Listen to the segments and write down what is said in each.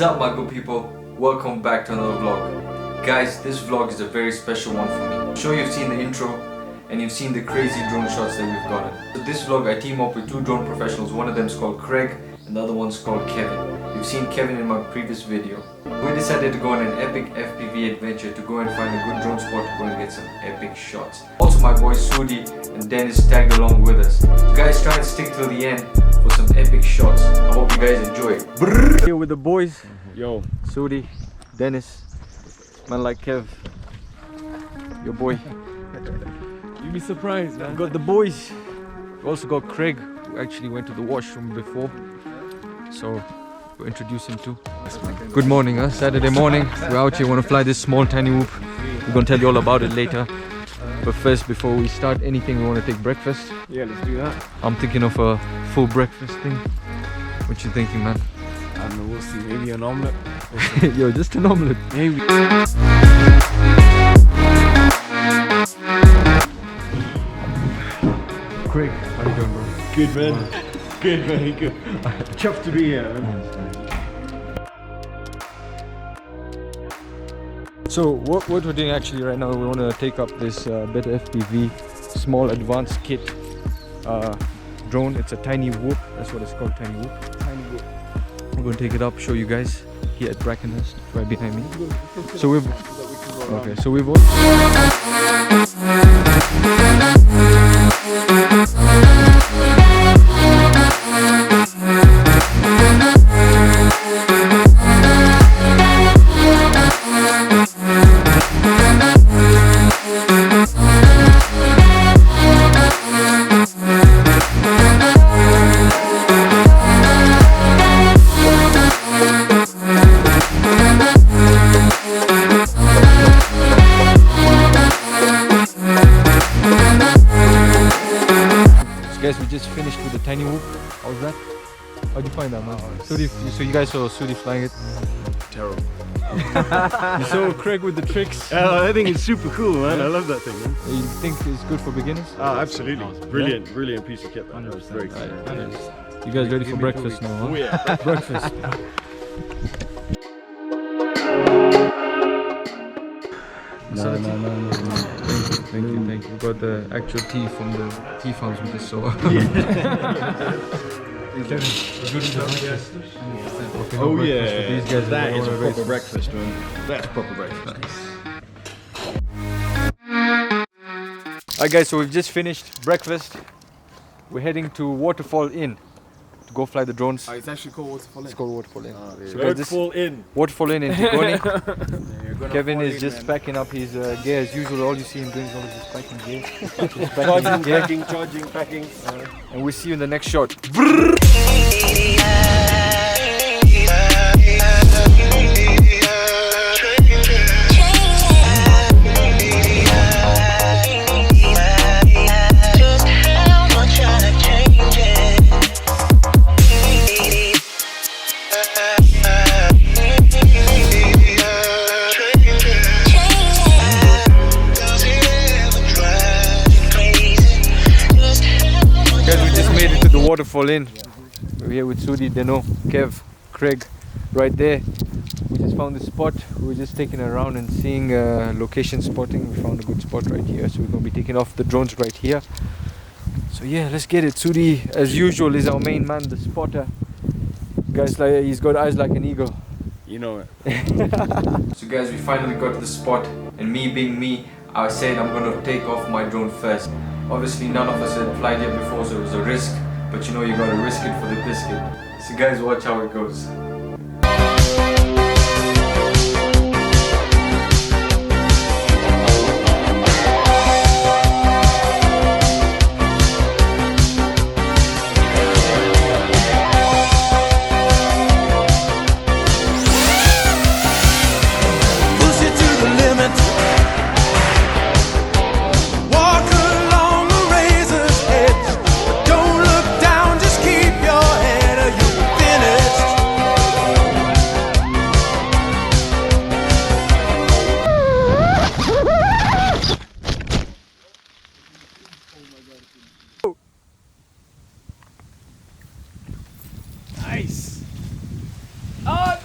What's up, my good people? Welcome back to another vlog. Guys, this vlog is a very special one for me. I'm sure you've seen the intro and you've seen the crazy drone shots that we've gotten. So this vlog I team up with two drone professionals. One of them is called Craig and the other one's called Kevin. You've seen Kevin in my previous video. We decided to go on an epic FPV adventure to go and find a good drone spot to go and get some epic shots. Also my boys Sudi and Dennis tagged along with us. So guys, try and stick till the end for some epic shots. I hope you guys enjoy it. Here with the boys. Yo, Sudi, Dennis, man like Kev, your boy. you'd be surprised, man. We've got the boys. We also got Craig, who actually went to the washroom before. So we'll introduce him too. Good morning, huh? Saturday morning. We're out here, want to fly this small tiny whoop. We're gonna tell you all about it later. But first, before we start anything, we want to take breakfast. Yeah, let's do that. I'm thinking of a full breakfast thing. What you thinking, man? I don't know, we'll see. Maybe an omelette. Yo, just an omelette. Maybe. Craig, how you doing, bro? Good, man. Good, very good. Chuffed to be here, man. So what we're doing actually right now, we want to take up this better FPV small advanced kit drone. It's a tiny whoop. That's what it's called, tiny whoop. Tiny whoop. We're going to take it up, show you guys here at Brackenhurst, right behind me. So we've okay. So we've guys, we just finished with the tiny whoop. How's that? How'd you find that, man? So you guys saw Sudi flying it? Terrible. You saw Craig with the tricks? I think it's super cool, man. Yeah. I love that thing, man. You think it's good for beginners? Absolutely. Brilliant, brilliant piece of kit. That was very cool. You guys ready for breakfast now, huh? Oh, yeah. Breakfast. No. Thank you. We got the actual tea from the tea farms we just saw. Oh yeah, these guys that is a proper breakfast, man. That's proper breakfast. Alright guys, so we've just finished breakfast. We're heading to Waterfall Inn to go fly the drones. It's actually called Waterfall Inn. It's called Waterfall Inn. Waterfall Inn. Waterfall Inn in Tigoni. Kevin is just packing up his gear as usual. All you see him doing is always just packing gear. Charging, packing. And we'll see you in the next shot. Waterfall Inn. We're here with Sudi, Deno, Kev, Craig, right there. We just found this spot. We were just taking it around and seeing location spotting. We found a good spot right here, so we're going to be taking off the drones right here. So yeah, let's get it. Sudi, as usual, is our main man, the spotter. Guys, like he's got eyes like an eagle. You know it. So guys, we finally got to the spot, and me being me, I said I'm going to take off my drone first. Obviously, none of us had flied here before, so it was a risk. But you know, you gotta risk it for the biscuit. So guys, watch how it goes.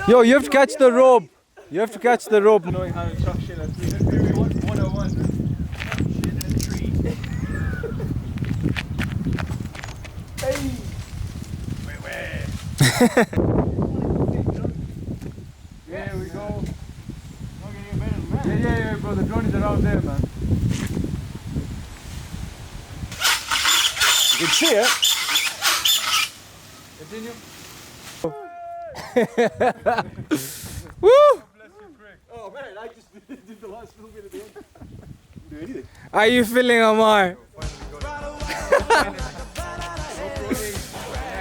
Yo, you have to catch the rope. You have to catch the rope. Knowing how to chuck shit at 101. Shit in a tree. Hey! There we go. Yeah, bro. The drone is around there, man. You can see it. Continue. Woo! Oh man, I just did the last little bit at the end. Didn't do anything. Are you feeling Amar?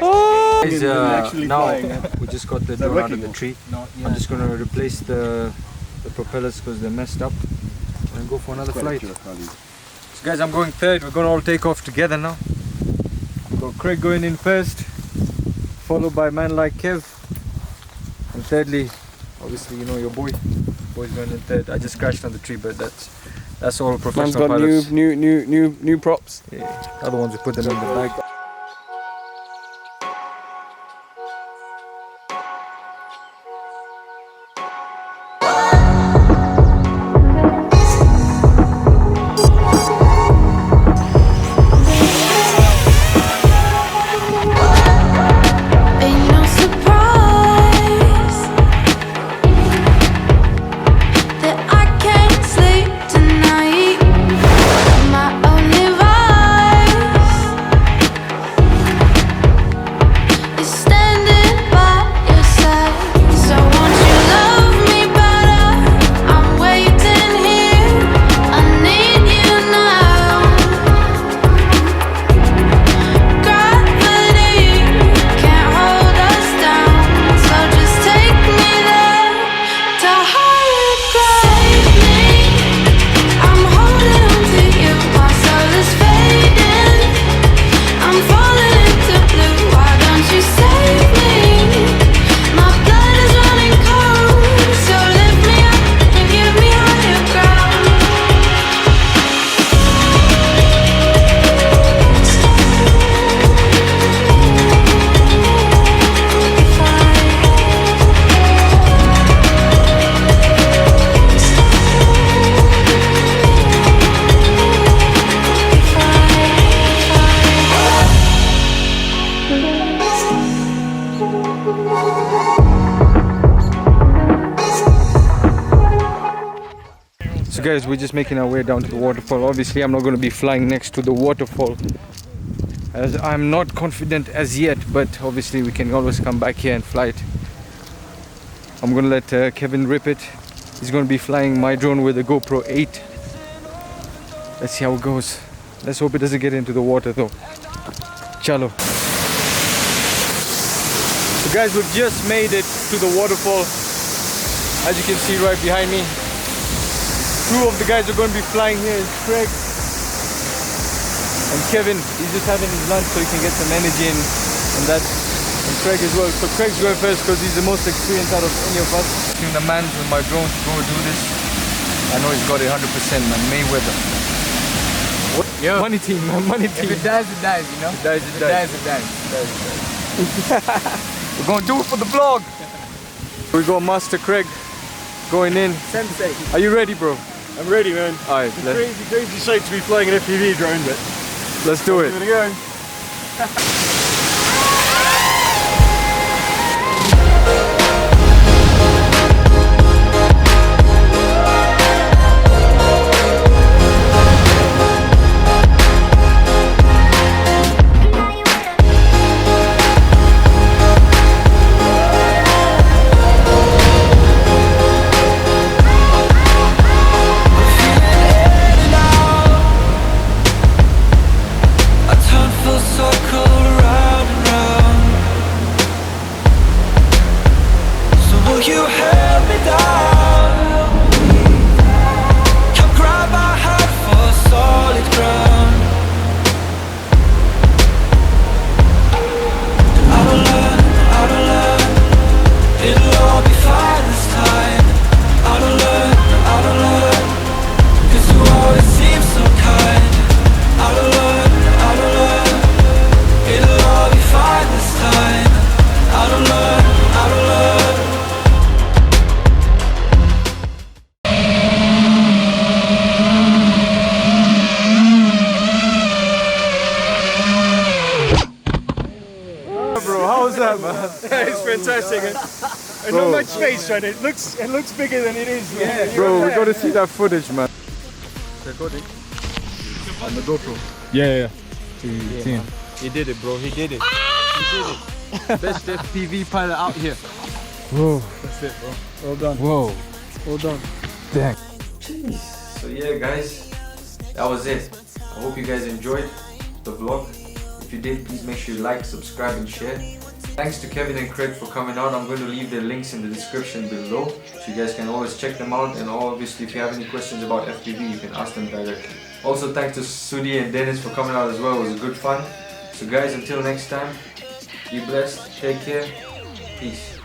Oh! Guys, now we just got the drone out of the tree. I'm just gonna replace the propellers because they're messed up and go for another flight. So guys, I'm going third. We're gonna all take off together now. We've got Craig going in first, followed by a man like Kev, and thirdly, obviously, you know, your boy's going in third. I just crashed on the tree, but that's all professional pilots. New props. Yeah. Other ones we put them in the bag. So guys, we're just making our way down to the waterfall. Obviously I'm not going to be flying next to the waterfall as I'm not confident as yet, but obviously we can always come back here and fly it. I'm going to let Kevin rip it. He's going to be flying my drone with a GoPro 8. Let's see how it goes. Let's hope it doesn't get into the water though. Chalo. So guys, we've just made it to the waterfall. As you can see right behind me, two of the guys are going to be flying here is Craig and Kevin. He's just having his lunch so he can get some energy in, and Craig as well. So Craig's going first because he's the most experienced out of any of us. I'm the man with my drone to go do this. I know he's got it 100%, man. Mayweather. What? Yo. Money team, man. Money team. If it dies, it dies, you know? It dies, it dies. It dies. We're going to do it for the vlog. We got Master Craig going in. Sensei. Are you ready, bro? I'm ready, man. Alright, it's a crazy sight to be flying an FPV drone, but let's do it. Give it a go. Circle around fantastic. And not much space, right? It looks bigger than it is. Yeah. Bro, we gotta see that footage, man. Recording. On the GoPro. Yeah. He did it, bro. He did it. He did it. Best FPV pilot out here. Whoa. That's it, bro. Well done. Whoa. Well done. Dang. Jeez. So yeah, guys, that was it. I hope you guys enjoyed the vlog. If you did, please make sure you like, subscribe and share. Thanks to Kevin and Craig for coming out. I'm going to leave their links in the description below, so you guys can always check them out. And obviously, if you have any questions about FPV, you can ask them directly. Also, thanks to Sudi and Dennis for coming out as well. It was good fun. So guys, until next time, be blessed, take care, peace.